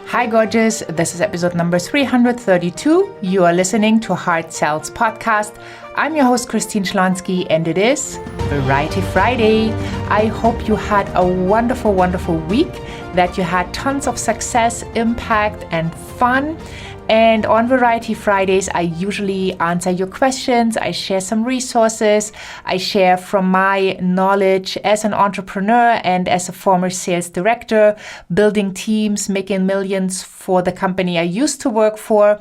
Hi, gorgeous. This is episode number 332. You are listening to HeartSells podcast. I'm your host, Christine Schlonski, and it is Variety Friday. I hope you had a wonderful, wonderful week, that you had tons of success, impact, and fun. And on Variety Fridays, I usually answer your questions. I share some resources. I share from my knowledge as an entrepreneur and as a former sales director, building teams, making millions for the company I used to work for.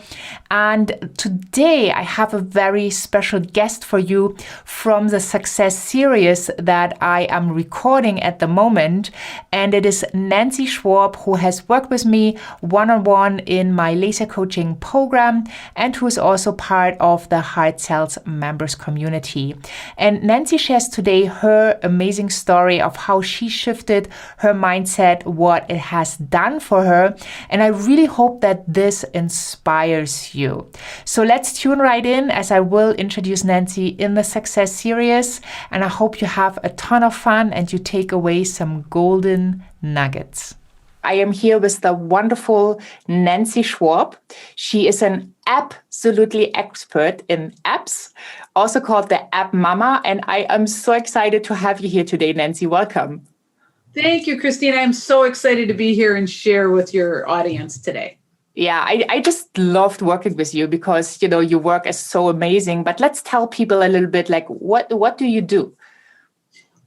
And today I have a very special guest for you from the Success series that I am recording at the moment. And it is Nancy Schwab, who has worked with me one-on-one in my laser coaching program and who is also part of the HeartSells members community. And Nancy shares today her amazing story of how she shifted her mindset, what it has done for her. And I really hope that this inspires you. So let's tune right in as I will introduce Nancy in the Success series. And I hope you have a ton of fun and you take away some golden nuggets. I am here with the wonderful Nancy Schwab. She is an absolutely expert in apps, also called the App Mama. And I am so excited to have you here today, Nancy. Welcome. Thank you, Christine. I'm so excited to be here and share with your audience today. Yeah, I just loved working with you because, you know, your work is so amazing. But let's tell people a little bit, like, what do you do?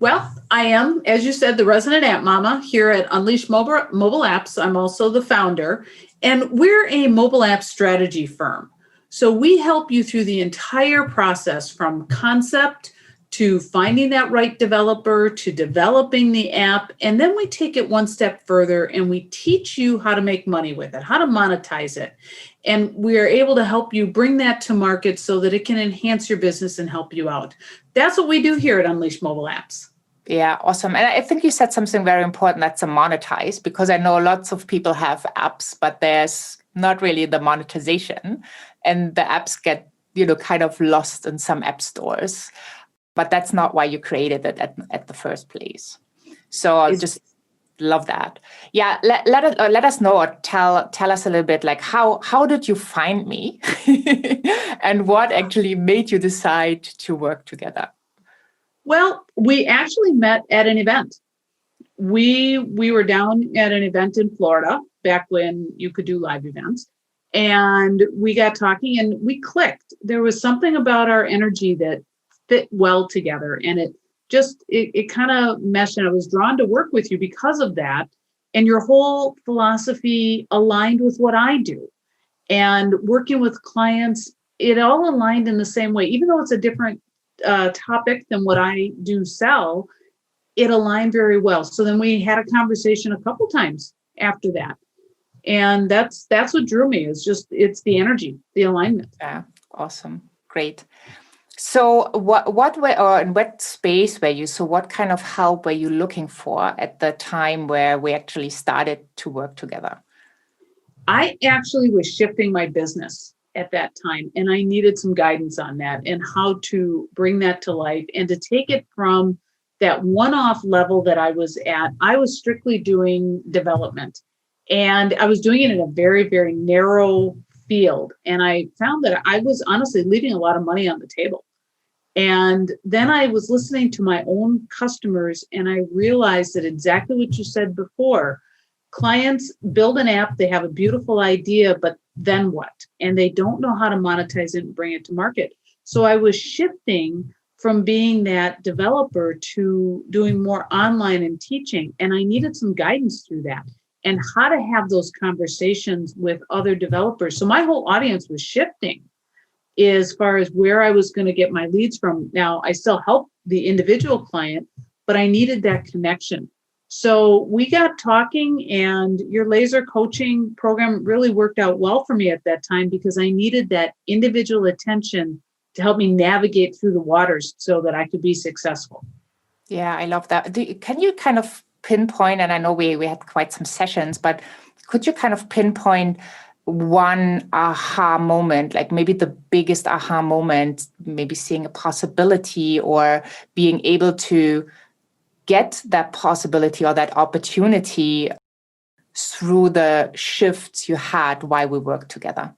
Well, I am, as you said, the resident app mama here at Unleash Mobile Apps. I'm also the founder, and we're a mobile app strategy firm. So we help you through the entire process from concept to finding that right developer to developing the app. And then we take it one step further and we teach you how to make money with it, how to monetize it. And we are able to help you bring that to market so that it can enhance your business and help you out. That's what we do here at Unleash Mobile Apps. Yeah, awesome. And I think you said something very important, that's a monetize, because I know lots of people have apps, but there's not really the monetization. And the apps get, kind of lost in some app stores. But that's not why you created it at the first place. So I'll just love that. Yeah, let us know or tell us a little bit, like how did you find me and what actually made you decide to work together? Well, we actually met at an event. We were down at an event in Florida back when you could do live events. And we got talking and we clicked. There was something about our energy that fit well together. And it kind of meshed, and I was drawn to work with you because of that. And your whole philosophy aligned with what I do. And working with clients, it all aligned in the same way, even though it's a different topic than what I do sell, it aligned very well. So then we had a conversation a couple times after that. And that's what drew me. It's the energy, the alignment. Yeah, awesome. Great. So what way or in what space were you? So what kind of help were you looking for at the time where we actually started to work together? I actually was shifting my business at that time, and I needed some guidance on that and how to bring that to life and to take it from that one-off level that I was at. I was strictly doing development, and I was doing it in a very, very narrow field. And I found that I was honestly leaving a lot of money on the table. And then I was listening to my own customers, and I realized that exactly what you said before. Clients build an app, they have a beautiful idea, but then what? And they don't know how to monetize it and bring it to market. So I was shifting from being that developer to doing more online and teaching. And I needed some guidance through that and how to have those conversations with other developers. So my whole audience was shifting as far as where I was going to get my leads from. Now, I still help the individual client, but I needed that connection. So we got talking, and your laser coaching program really worked out well for me at that time because I needed that individual attention to help me navigate through the waters so that I could be successful. Yeah, I love that. Can you kind of pinpoint, and I know we had quite some sessions, but could you kind of pinpoint one aha moment, like maybe the biggest aha moment, maybe seeing a possibility or being able to get that possibility or that opportunity through the shifts you had while we worked together?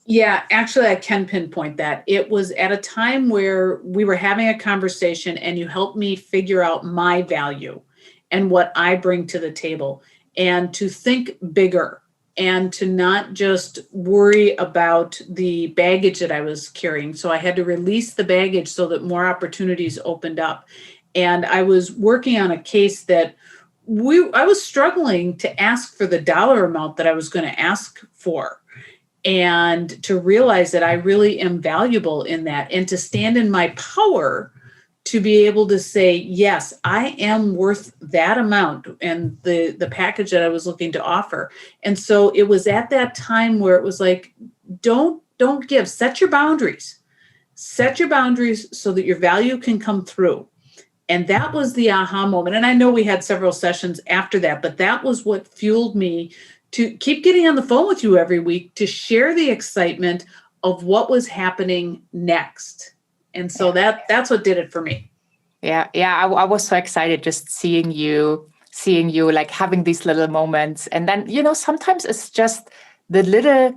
Yeah, actually, I can pinpoint that. It was at a time where we were having a conversation and you helped me figure out my value and what I bring to the table, and to think bigger and to not just worry about the baggage that I was carrying. So I had to release the baggage so that more opportunities opened up. And I was working on a case that I was struggling to ask for the dollar amount that I was going to ask for, and to realize that I really am valuable in that, and to stand in my power to be able to say, yes, I am worth that amount and the package that I was looking to offer. And so it was at that time where it was like, don't give, set your boundaries so that your value can come through. And that was the aha moment. And I know we had several sessions after that, but that was what fueled me to keep getting on the phone with you every week to share the excitement of what was happening next. And so that's what did it for me. Yeah. I was so excited just seeing you like having these little moments. And then, sometimes it's just the little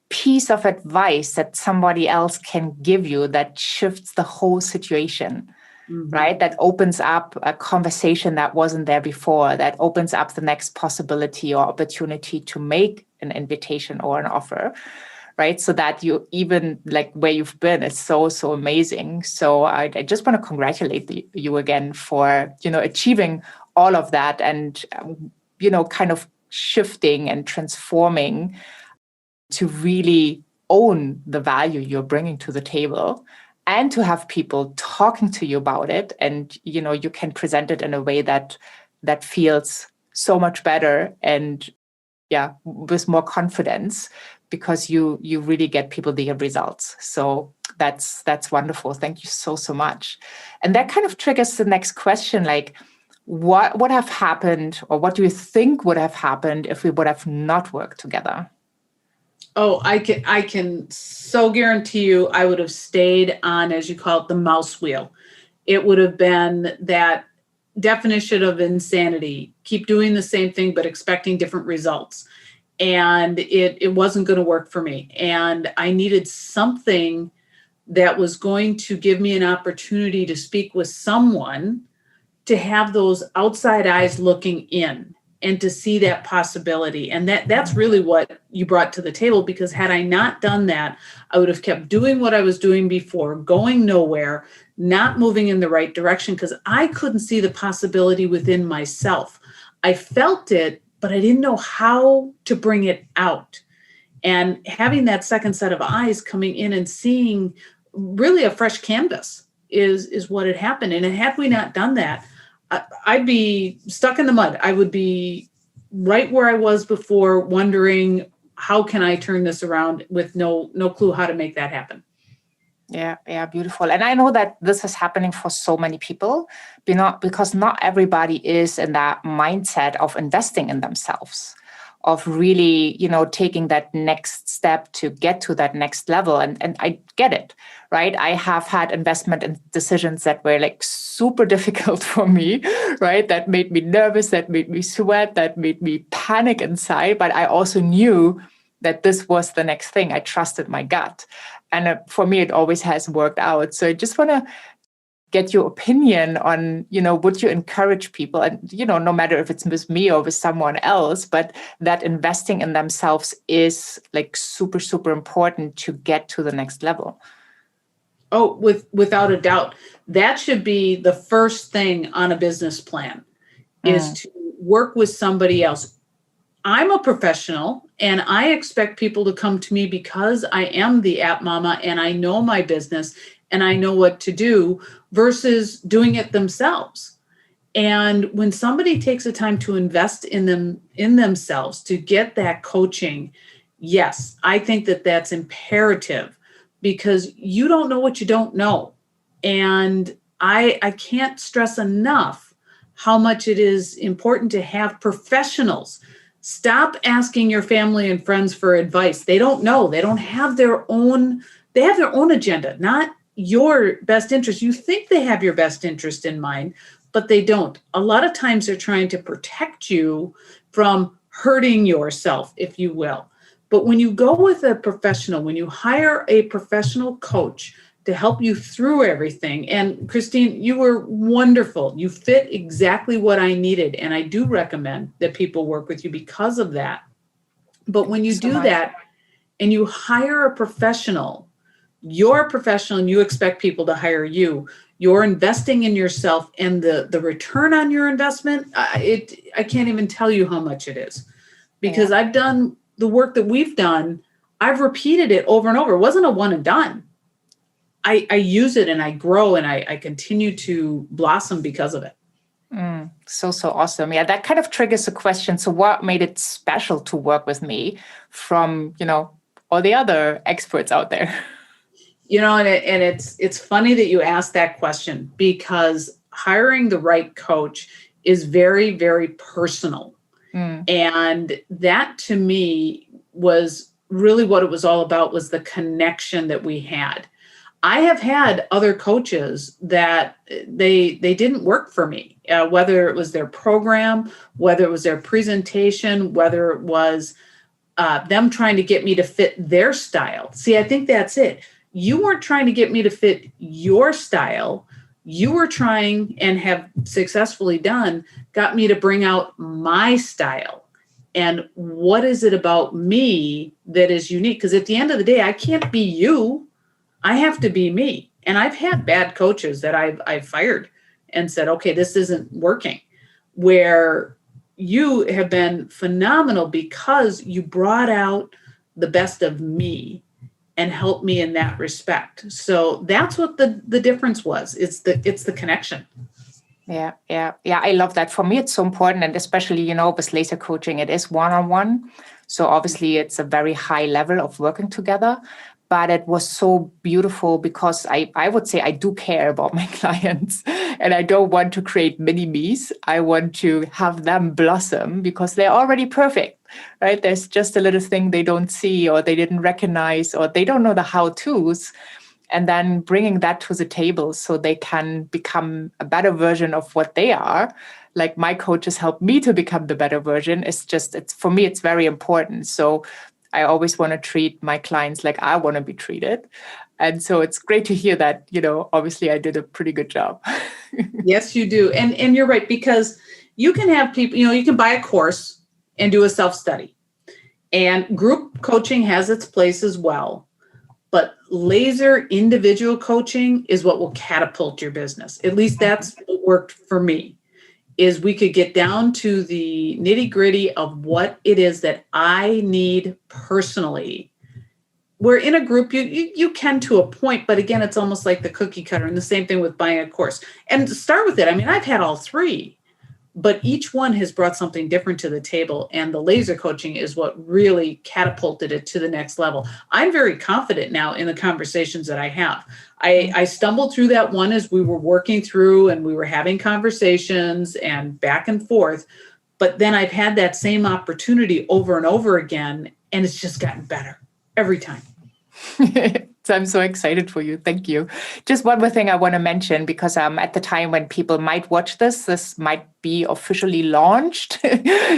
piece of advice that somebody else can give you that shifts the whole situation, right? That opens up a conversation that wasn't there before, that opens up the next possibility or opportunity to make an invitation or an offer. Right. So that you even like where you've been is so amazing. So I just want to congratulate you again for, achieving all of that and, kind of shifting and transforming to really own the value you're bringing to the table and to have people talking to you about it. And, you can present it in a way that feels so much better and with more confidence, because you really get people the results. So that's wonderful. Thank you so much. And that kind of triggers the next question, like what would have happened, or what do you think would have happened if we would have not worked together? Oh, I can so guarantee you I would have stayed on, as you call it, the mouse wheel. It would have been that definition of insanity. Keep doing the same thing, but expecting different results. And it wasn't going to work for me. And I needed something that was going to give me an opportunity to speak with someone, to have those outside eyes looking in and to see that possibility. And that's really what you brought to the table, because had I not done that, I would have kept doing what I was doing before, going nowhere, not moving in the right direction, because I couldn't see the possibility within myself. I felt it, but I didn't know how to bring it out. And having that second set of eyes coming in and seeing really a fresh canvas is what had happened. And had we not done that, I'd be stuck in the mud. I would be right where I was before, wondering, how can I turn this around, with no clue how to make that happen. Yeah, beautiful. And I know that this is happening for so many people, because not everybody is in that mindset of investing in themselves, of really, taking that next step to get to that next level. And I get it, right? I have had investment in decisions that were like super difficult for me, right? That made me nervous, that made me sweat, that made me panic inside. But I also knew that this was the next thing. I trusted my gut. And for me, it always has worked out. So I just want to get your opinion on, would you encourage people, and, no matter if it's with me or with someone else, but that investing in themselves is like super, super important to get to the next level. Oh, without a doubt. That should be the first thing on a business plan, is to work with somebody else. I'm a professional and I expect people to come to me because I am the app mama and I know my business and I know what to do, versus doing it themselves. And when somebody takes the time to invest in themselves, to get that coaching, yes, I think that that's imperative, because you don't know what you don't know. And I can't stress enough how much it is important to have professionals. Stop asking your family and friends for advice. They don't know. They don't have their own, they have their own agenda, not your best interest. You think they have your best interest in mind, but they don't. A lot of times they're trying to protect you from hurting yourself, if you will. But when you go with a professional, when you hire a professional coach to help you through everything, and Christine, you were wonderful. You fit exactly what I needed. And I do recommend that people work with you because of that. But when you do that and you hire a professional, you're a professional and you expect people to hire you, you're investing in yourself, and the return on your investment, I can't even tell you how much it is, because I've done the work that we've done. I've repeated it over and over. It wasn't a one and done. I use it and I grow and I continue to blossom because of it. So awesome. Yeah, that kind of triggers a question. So what made it special to work with me from, all the other experts out there? And it's funny that you asked that question, because hiring the right coach is very, very personal. And that to me was really what it was all about, was the connection that we had. I have had other coaches that they didn't work for me, whether it was their program, whether it was their presentation, whether it was them trying to get me to fit their style. See, I think that's it. You weren't trying to get me to fit your style. You were trying, and have successfully got me to bring out my style. And what is it about me that is unique? Because at the end of the day, I can't be you. I have to be me. And I've had bad coaches that I've fired and said, okay, this isn't working. Where you have been phenomenal because you brought out the best of me and helped me in that respect. So that's what the difference was. It's the connection. Yeah. I love that. For me, it's so important. And especially, with laser coaching, it is one-on-one. So obviously it's a very high level of working together. But it was so beautiful because I would say I do care about my clients, and I don't want to create mini-me's. I want to have them blossom because they're already perfect, right? There's just a little thing they don't see, or they didn't recognize, or they don't know the how-tos. And then bringing that to the table so they can become a better version of what they are. Like my coaches help me to become the better version. It's for me, it's very important. So I always want to treat my clients like I want to be treated. And so it's great to hear that, obviously I did a pretty good job. Yes, you do. And you're right, because you can have people, you can buy a course and do a self-study. And group coaching has its place as well. But laser individual coaching is what will catapult your business. At least that's what worked for me. Is we could get down to the nitty gritty of what it is that I need personally. Where in a group, you can to a point, but again, it's almost like the cookie cutter, and the same thing with buying a course. And to start with it, I've had all three, but each one has brought something different to the table. And the laser coaching is what really catapulted it to the next level. I'm very confident now in the conversations that I have. I stumbled through that one as we were working through and we were having conversations and back and forth. But then I've had that same opportunity over and over again, and it's just gotten better every time. So I'm so excited for you. Thank you. Just one more thing I want to mention, because at the time when people might watch this might be officially launched.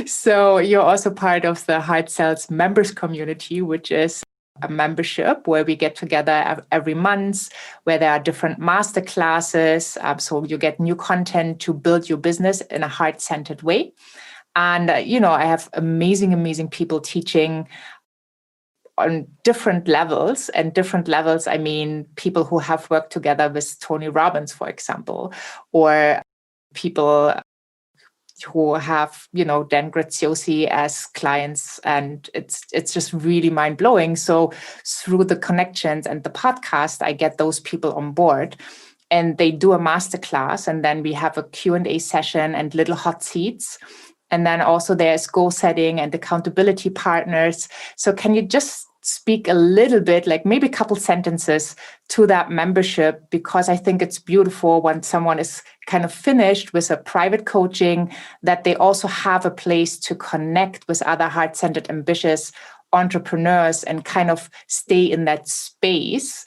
So you're also part of the HeartSells members community, which is a membership where we get together every month, where there are different master classes. So you get new content to build your business in a heart-centered way. And, I have amazing people teaching on different levels. And different levels, I mean, people who have worked together with Tony Robbins, for example, or people who have, Dan Graziosi as clients. And it's just really mind-blowing. So through the connections and the podcast, I get those people on board. And they do a masterclass, and then we have a Q&A session and little hot seats. And then also there's goal setting and accountability partners. So can you just speak a little bit, like maybe a couple sentences to that membership? Because I think it's beautiful when someone is kind of finished with a private coaching, that they also have a place to connect with other heart-centered, ambitious entrepreneurs and kind of stay in that space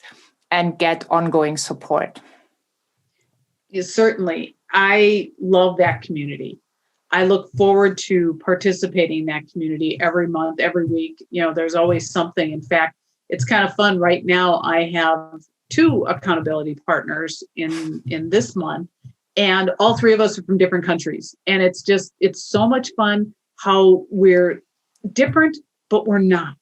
and get ongoing support. Certainly. I love that community. I look forward to participating in that community every month, every week. There's always something. In fact, it's kind of fun. Right now, I have 2 accountability partners in this month, and all 3 of us are from different countries. And it's so much fun how we're different, but we're not.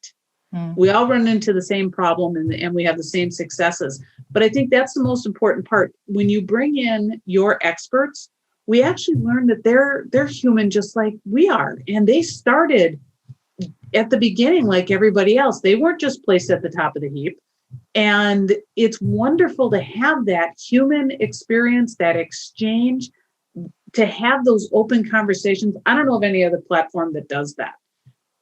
We all run into the same problem and we have the same successes. But I think that's the most important part. When you bring in your experts, we actually learn that they're human just like we are. And they started at the beginning like everybody else. They weren't just placed at the top of the heap. And it's wonderful to have that human experience, that exchange, to have those open conversations. I don't know of any other platform that does that.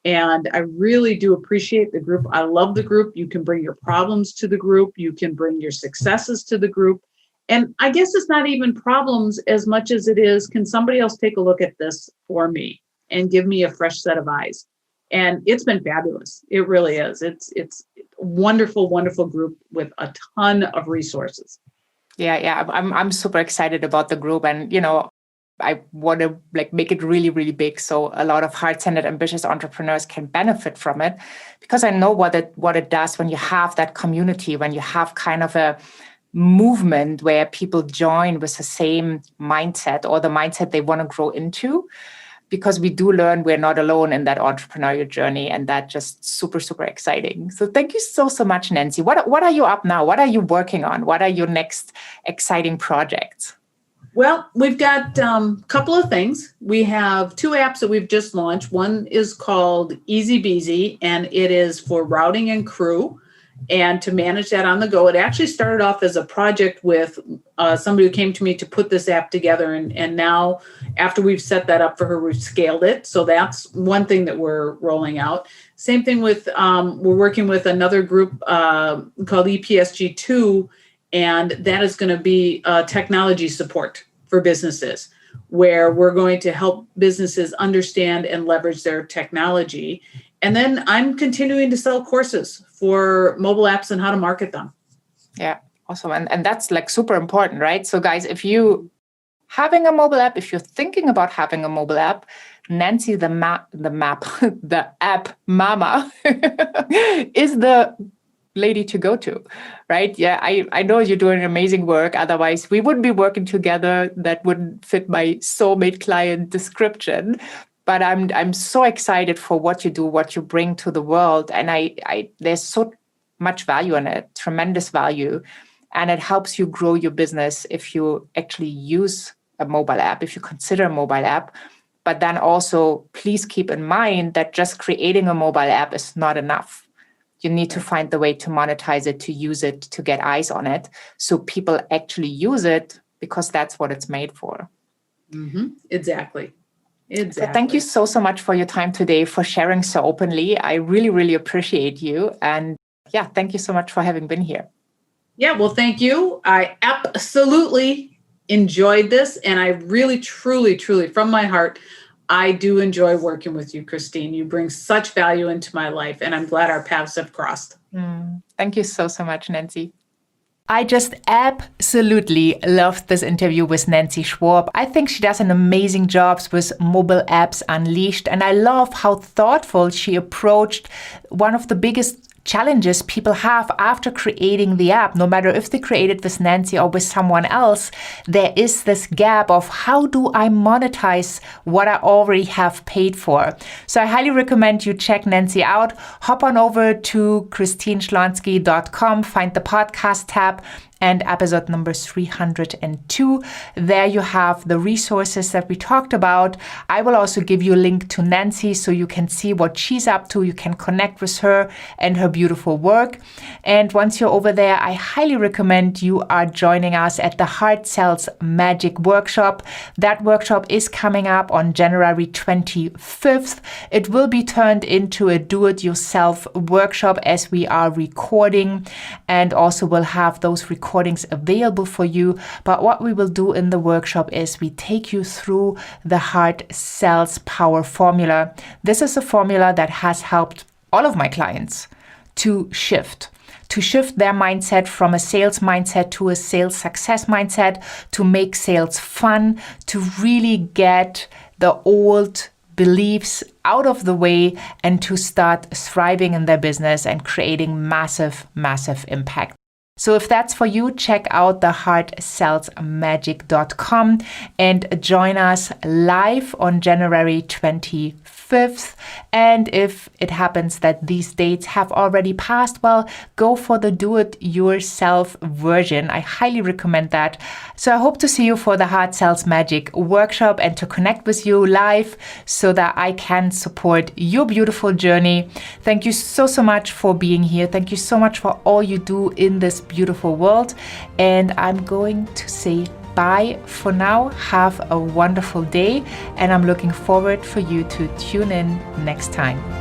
And I really do appreciate the group. I love the group. You can bring your problems to the group. You can bring your successes to the group. And I guess it's not even problems as much as it is, can somebody else take a look at this for me and give me a fresh set of eyes? And it's been fabulous. It really is. It's a wonderful, wonderful group with a ton of resources. Yeah. I'm super excited about the group, and I want to make it really, really big, so a lot of heart-centered, ambitious entrepreneurs can benefit from it. Because I know what it does when you have that community, when you have kind of a movement where people join with the same mindset or the mindset they want to grow into. Because we do learn we're not alone in that entrepreneurial journey, and that just super, super exciting. So thank you so much, Nancy. What are you up now? What are you working on? What are your next exciting projects? Well, we've got a couple of things. We have 2 apps that we've just launched. One is called Easy Beasy, and it is for routing and crew and to manage that on the go. It actually started off as a project with somebody who came to me to put this app together. And now, after we've set that up for her, we've scaled it. So that's one thing that we're rolling out. Same thing with, we're working with another group called EPSG2, and that is going to be technology support for businesses, where we're going to help businesses understand and leverage their technology. And then I'm continuing to sell courses for mobile apps and how to market them. Yeah, awesome. And that's super important, right? So guys, if you having a mobile app, if you're thinking about having a mobile app, Nancy, the app mama is the lady to go to, right? Yeah, I know you're doing amazing work. Otherwise, we wouldn't be working together. That wouldn't fit my soulmate client description. But I'm so excited for what you do, what you bring to the world. And I there's so much value in it, tremendous value. And it helps you grow your business if you actually use a mobile app, if you consider a mobile app. But then also, please keep in mind that just creating a mobile app is not enough. You need to find the way to monetize it, to use it, to get eyes on it, so people actually use it, because that's what it's made for. Mm-hmm. Exactly. So thank you so much for your time today, for sharing so openly. I really, really appreciate you. And yeah, thank you so much for having been here. Yeah, well, thank you. I absolutely enjoyed this. And I really, truly, truly, from my heart, I do enjoy working with you, Christine. You bring such value into my life, and I'm glad our paths have crossed. Thank you so much, Nancy. I just absolutely loved this interview with Nancy Schwab. I think she does an amazing job with Mobile Apps Unleashed, and I love how thoughtful she approached one of the biggest challenges people have after creating the app. No matter if they create it with Nancy or with someone else, there is this gap of how do I monetize what I already have paid for. So I highly recommend you check Nancy out. Hop on over to christineschlonski.com, find the podcast tab and episode number 302. There you have the resources that we talked about. I will also give you a link to Nancy so you can see what she's up to. You can connect with her and her beautiful work. And once you're over there, I highly recommend you are joining us at the HeartSells Magic Workshop. That workshop is coming up on January 25th. It will be turned into a do-it-yourself workshop as we are recording, and also will have those recordings available for you. But what we will do in the workshop is we take you through the HeartSells Power Formula. This is a formula that has helped all of my clients to shift, to shift their mindset from a sales mindset to a sales success mindset, to make sales fun, to really get the old beliefs out of the way and to start thriving in their business and creating massive, massive impact. So if that's for you, check out the HeartSellsMagic.com and join us live on January 25th. And if it happens that these dates have already passed, well, go for the do-it-yourself version. I highly recommend that. So I hope to see you for the Heart Sells Magic workshop and to connect with you live so that I can support your beautiful journey. Thank you so much for being here. Thank you so much for all you do in this beautiful world. And I'm going to say bye for now. Have a wonderful day. And I'm looking forward for you to tune in next time.